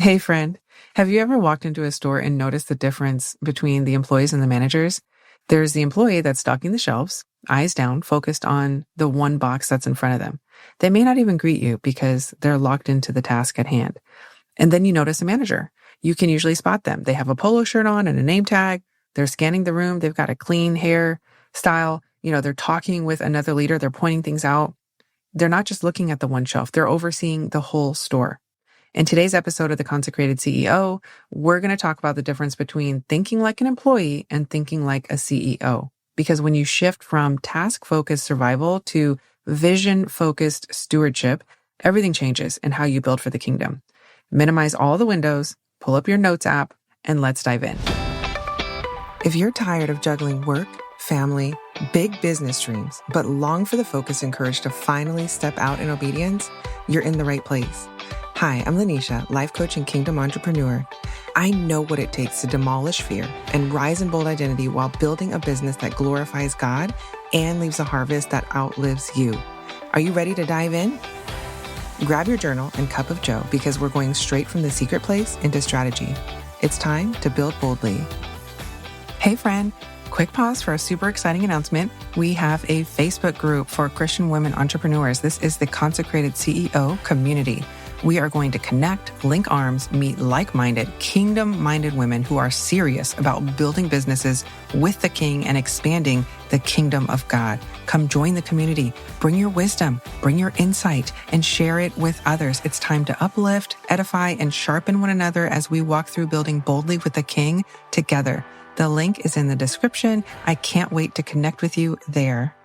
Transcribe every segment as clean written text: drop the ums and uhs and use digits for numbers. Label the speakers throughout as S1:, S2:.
S1: Hey friend, have you ever walked into a store and noticed the difference between the employees and the managers? There's the employee that's stocking the shelves, eyes down, focused on the one box that's in front of them. They may not even greet you because they're locked into the task at hand. And then you notice a manager. You can usually spot them. They have a polo shirt on and a name tag. They're scanning the room. They've got a clean hair style. They're talking with another leader. They're pointing things out. They're not just looking at the one shelf. They're overseeing the whole store. In today's episode of The Consecrated CEO, we're going to talk about the difference between thinking like an employee and thinking like a CEO. Because when you shift from task-focused survival to vision-focused stewardship, everything changes in how you build for the kingdom. Minimize all the windows, pull up your notes app, and let's dive in. If you're tired of juggling work, family, big business dreams, but long for the focus and courage to finally step out in obedience, you're in the right place. Hi, I'm Lanisha, life coach and kingdom entrepreneur. I know what it takes to demolish fear and rise in bold identity while building a business that glorifies God and leaves a harvest that outlives you. Are you ready to dive in? Grab your journal and cup of joe because we're going straight from the secret place into strategy. It's time to build boldly. Hey friend, quick pause for a super exciting announcement. We have a Facebook group for Christian women entrepreneurs. This is the Consecrated CEO community. We are going to connect, link arms, meet like-minded, kingdom-minded women who are serious about building businesses with the King and expanding the kingdom of God. Come join the community. Bring your wisdom, bring your insight, and share it with others. It's time to uplift, edify, and sharpen one another as we walk through building boldly with the King together. The link is in the description. I can't wait to connect with you there.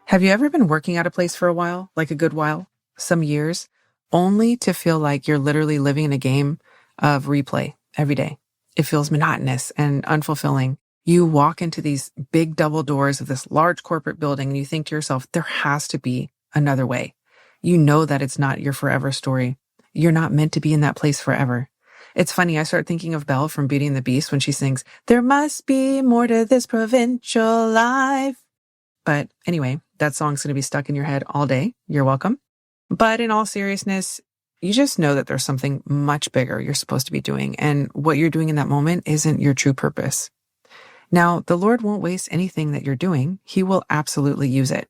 S1: Have you ever been working at a place for a while, like a good while, some years, only to feel like you're literally living in a game of replay every day? It feels monotonous and unfulfilling. You walk into these big double doors of this large corporate building and you think to yourself, there has to be another way. You know that it's not your forever story. You're not meant to be in that place forever. It's funny, I start thinking of Belle from Beauty and the Beast when she sings, "There must be more to this provincial life." But anyway, that song's going to be stuck in your head all day. You're welcome. But in all seriousness, you just know that there's something much bigger you're supposed to be doing, and what you're doing in that moment isn't your true purpose. Now, the Lord won't waste anything that you're doing. He will absolutely use it.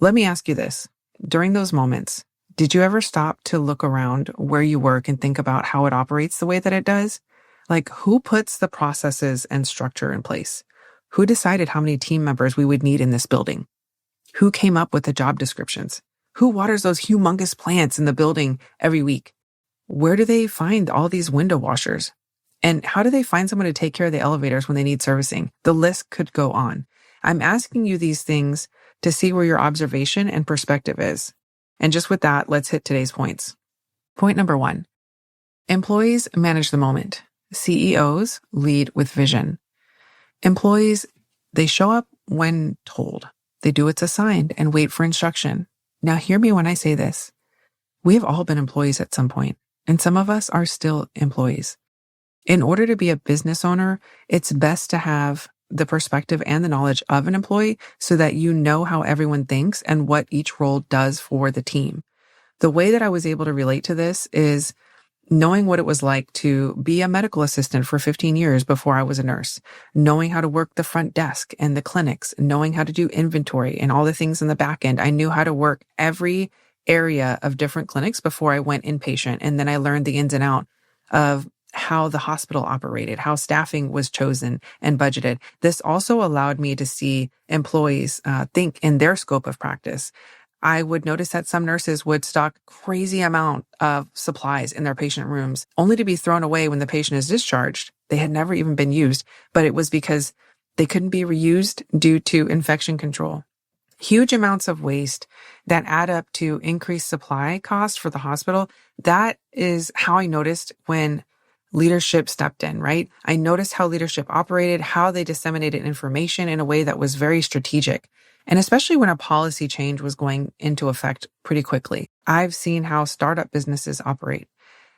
S1: Let me ask you this. During those moments, did you ever stop to look around where you work and think about how it operates the way that it does? Like, who puts the processes and structure in place? Who decided how many team members we would need in this building? Who came up with the job descriptions? Who waters those humongous plants in the building every week? Where do they find all these window washers? And how do they find someone to take care of the elevators when they need servicing? The list could go on. I'm asking you these things to see where your observation and perspective is. And just with that, let's hit today's points. Point number 1. Employees manage the moment. CEOs lead with vision. Employees, they show up when told. They do what's assigned and wait for instruction. Now, hear me when I say this. We have all been employees at some point, and some of us are still employees. In order to be a business owner, it's best to have the perspective and the knowledge of an employee so that you know how everyone thinks and what each role does for the team. The way that I was able to relate to this is knowing what it was like to be a medical assistant for 15 years before I was a nurse, knowing how to work the front desk and the clinics, knowing how to do inventory and all the things in the back end. I knew how to work every area of different clinics before I went inpatient. And then I learned the ins and out of how the hospital operated, how staffing was chosen and budgeted. This also allowed me to see employees think in their scope of practice. I would notice that some nurses would stock crazy amount of supplies in their patient rooms only to be thrown away when the patient is discharged. They had never even been used, but it was because they couldn't be reused due to infection control. Huge amounts of waste that add up to increased supply costs for the hospital. That is how I noticed when leadership stepped in, right? I noticed how leadership operated, how they disseminated information in a way that was very strategic. And especially when a policy change was going into effect pretty quickly. I've seen how startup businesses operate,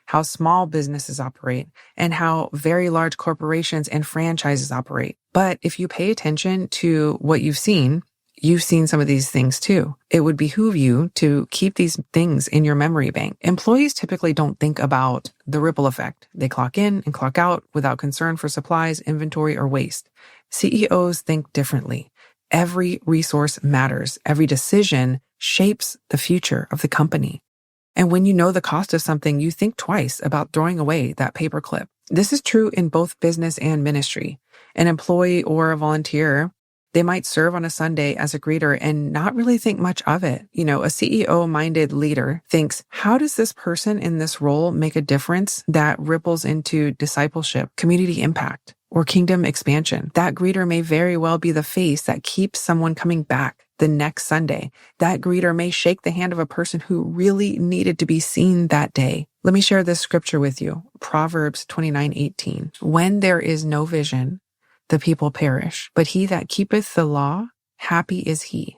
S1: how small businesses operate, and how very large corporations and franchises operate. But if you pay attention to what you've seen, You've seen some of these things too. It would behoove you to keep these things in your memory bank. Employees typically don't think about the ripple effect. They clock in and clock out without concern for supplies, inventory, or waste. CEOs think differently. Every resource matters. Every decision shapes the future of the company. And when you know the cost of something, you think twice about throwing away that paper clip. This is true in both business and ministry. An employee or a volunteer, they might serve on a Sunday as a greeter and not really think much of it. A CEO-minded leader thinks, how does this person in this role make a difference that ripples into discipleship, community impact, or kingdom expansion? That greeter may very well be the face that keeps someone coming back the next Sunday. That greeter may shake the hand of a person who really needed to be seen that day. Let me share this scripture with you. Proverbs 29:18. When there is no vision, the people perish, but he that keepeth the law, happy is he.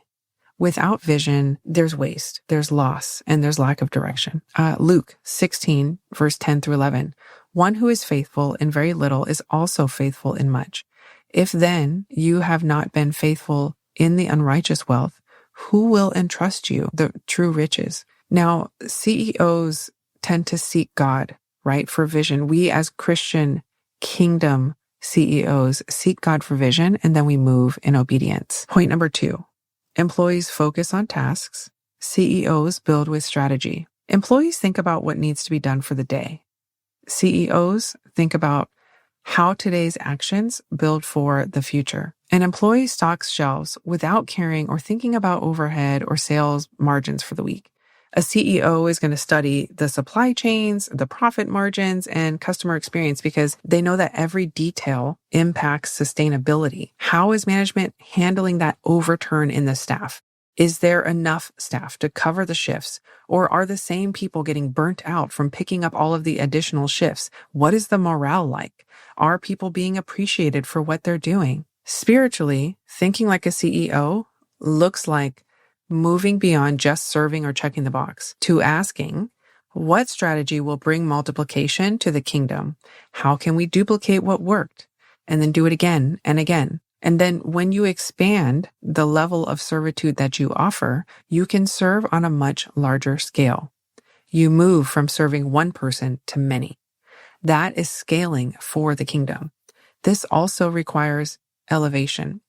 S1: Without vision, there's waste, there's loss, and there's lack of direction. Luke 16, verse 10 through 11. One who is faithful in very little is also faithful in much. If then you have not been faithful in the unrighteous wealth, who will entrust you the true riches? Now, CEOs tend to seek God, right, for vision. We as Christian kingdom CEOs seek God for vision, and then we move in obedience. Point number 2, employees focus on tasks. CEOs build with strategy. Employees think about what needs to be done for the day. CEOs think about how today's actions build for the future. An employee stocks shelves without caring or thinking about overhead or sales margins for the week. A CEO is going to study the supply chains, the profit margins, and customer experience because they know that every detail impacts sustainability. How is management handling that overturn in the staff? Is there enough staff to cover the shifts? Or are the same people getting burnt out from picking up all of the additional shifts? What is the morale like? Are people being appreciated for what they're doing? Spiritually, thinking like a CEO looks like moving beyond just serving or checking the box to asking, what strategy will bring multiplication to the kingdom? How can we duplicate what worked? And then do it again and again. And then when you expand the level of servitude that you offer, you can serve on a much larger scale. You move from serving one person to many. That is scaling for the kingdom. This also requires elevation.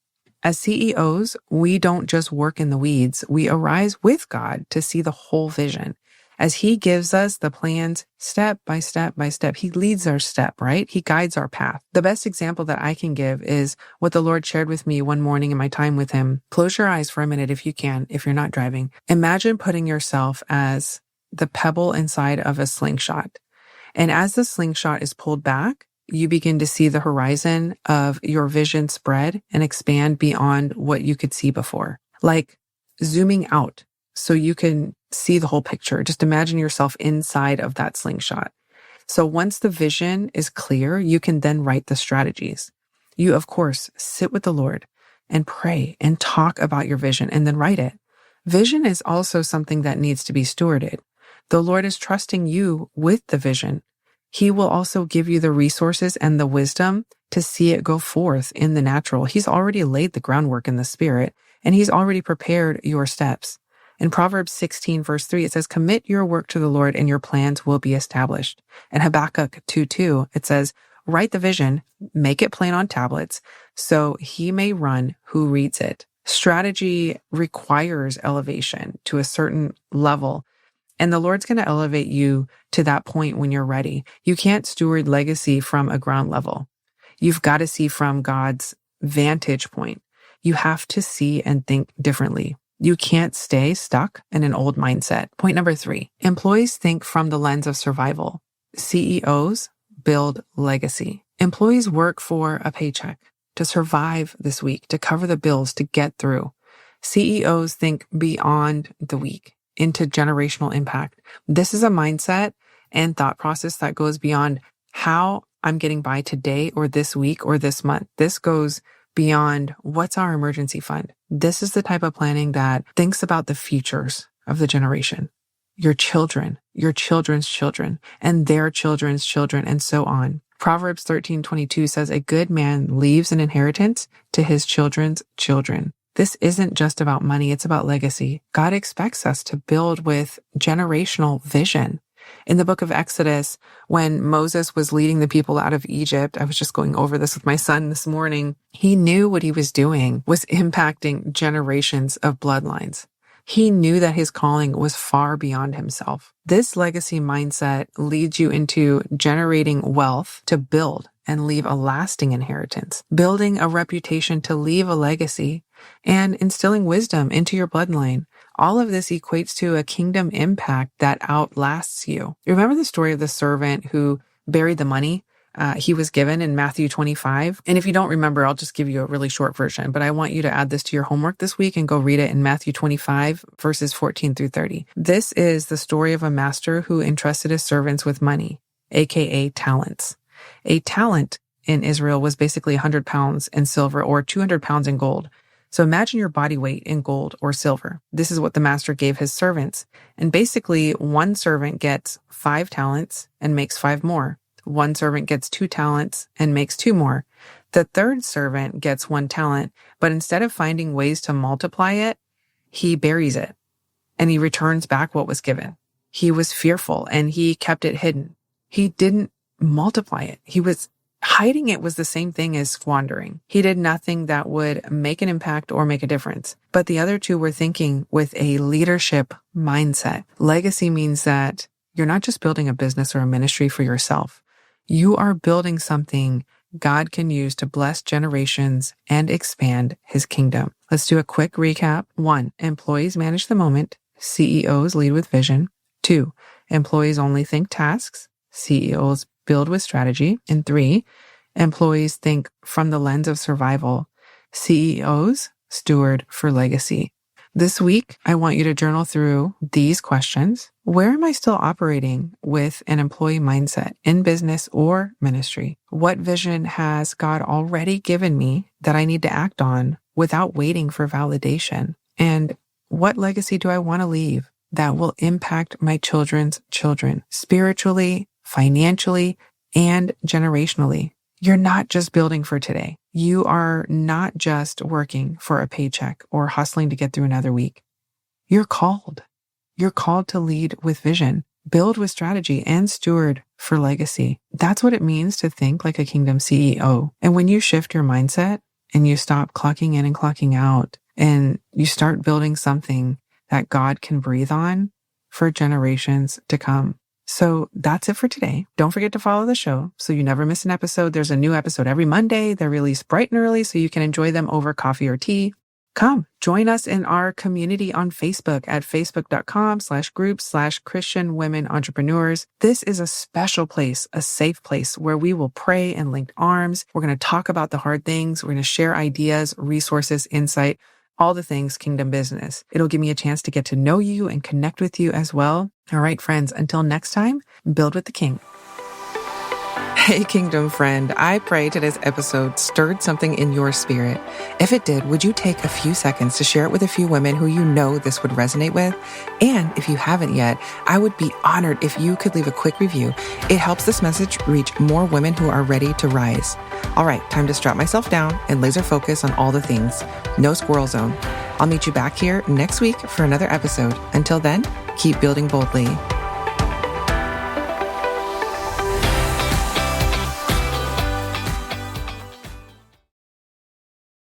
S1: As CEOs, we don't just work in the weeds. We arise with God to see the whole vision. As he gives us the plans step by step by step, he leads our step, right? He guides our path. The best example that I can give is what the Lord shared with me one morning in my time with him. Close your eyes for a minute if you can, if you're not driving. Imagine putting yourself as the pebble inside of a slingshot. And as the slingshot is pulled back, you begin to see the horizon of your vision spread and expand beyond what you could see before. Like zooming out so you can see the whole picture. Just imagine yourself inside of that slingshot. So once the vision is clear, you can then write the strategies. You, of course, sit with the Lord and pray and talk about your vision and then write it. Vision is also something that needs to be stewarded. The Lord is trusting you with the vision. He will also give you the resources and the wisdom to see it go forth in the natural. He's already laid the groundwork in the spirit, and he's already prepared your steps. In Proverbs 16, verse 3, it says, commit your work to the Lord and your plans will be established. In Habakkuk 2:2, it says, write the vision, make it plain on tablets, so he may run who reads it. Strategy requires elevation to a certain level. And the Lord's going to elevate you to that point when you're ready. You can't steward legacy from a ground level. You've got to see from God's vantage point. You have to see and think differently. You can't stay stuck in an old mindset. Point number 3, employees think from the lens of survival. CEOs build legacy. Employees work for a paycheck to survive this week, to cover the bills, to get through. CEOs think beyond the week into generational impact. This is a mindset and thought process that goes beyond how I'm getting by today or this week or this month. This goes beyond what's our emergency fund. This is the type of planning that thinks about the futures of the generation, your children, your children's children, and their children's children, and so on. Proverbs 13:22 says, a good man leaves an inheritance to his children's children. This isn't just about money, it's about legacy. God expects us to build with generational vision. In the book of Exodus, when Moses was leading the people out of Egypt, I was just going over this with my son this morning, he knew what he was doing was impacting generations of bloodlines. He knew that his calling was far beyond himself. This legacy mindset leads you into generating wealth to build and leave a lasting inheritance, building a reputation to leave a legacy, and instilling wisdom into your bloodline. All of this equates to a kingdom impact that outlasts you. Remember the story of the servant who buried the money he was given in Matthew 25? And if you don't remember, I'll just give you a really short version, but I want you to add this to your homework this week and go read it in Matthew 25, verses 14 through 30. This is the story of a master who entrusted his servants with money, aka talents. A talent in Israel was basically 100 pounds in silver or 200 pounds in gold. So imagine your body weight in gold or silver. This is what the master gave his servants. And basically, one servant gets 5 talents and makes 5 more. One servant gets 2 talents and makes 2 more. The third servant gets 1 talent, but instead of finding ways to multiply it, he buries it and he returns back what was given. He was fearful and he kept it hidden. He didn't multiply it. Hiding it was the same thing as squandering. He did nothing that would make an impact or make a difference. But the other two were thinking with a leadership mindset. Legacy means that you're not just building a business or a ministry for yourself. You are building something God can use to bless generations and expand his kingdom. Let's do a quick recap. 1, employees manage the moment. CEOs lead with vision. 2, employees only think tasks. CEOs build with strategy. And 3, employees think from the lens of survival. CEOs steward for legacy. This week, I want you to journal through these questions. Where am I still operating with an employee mindset in business or ministry? What vision has God already given me that I need to act on without waiting for validation? And what legacy do I want to leave that will impact my children's children spiritually, financially, and generationally? You're not just building for today. You are not just working for a paycheck or hustling to get through another week. You're called. You're called to lead with vision, build with strategy, and steward for legacy. That's what it means to think like a kingdom CEO. And when you shift your mindset and you stop clocking in and clocking out, and you start building something that God can breathe on for generations to come. So that's it for today. Don't forget to follow the show so you never miss an episode. There's a new episode every Monday. They're released bright and early so you can enjoy them over coffee or tea. Come join us in our community on Facebook at facebook.com/groups/Christian women entrepreneurs. This is a special place, a safe place where we will pray and link arms. We're going to talk about the hard things. We're going to share ideas, resources, insight, all the things kingdom business. It'll give me a chance to get to know you and connect with you as well. All right, friends, until next time, build with the King. Hey, Kingdom friend, I pray today's episode stirred something in your spirit. If it did, would you take a few seconds to share it with a few women who you know this would resonate with? And if you haven't yet, I would be honored if you could leave a quick review. It helps this message reach more women who are ready to rise. All right, time to strap myself down and laser focus on all the things. No squirrel zone. I'll meet you back here next week for another episode. Until then, keep building boldly.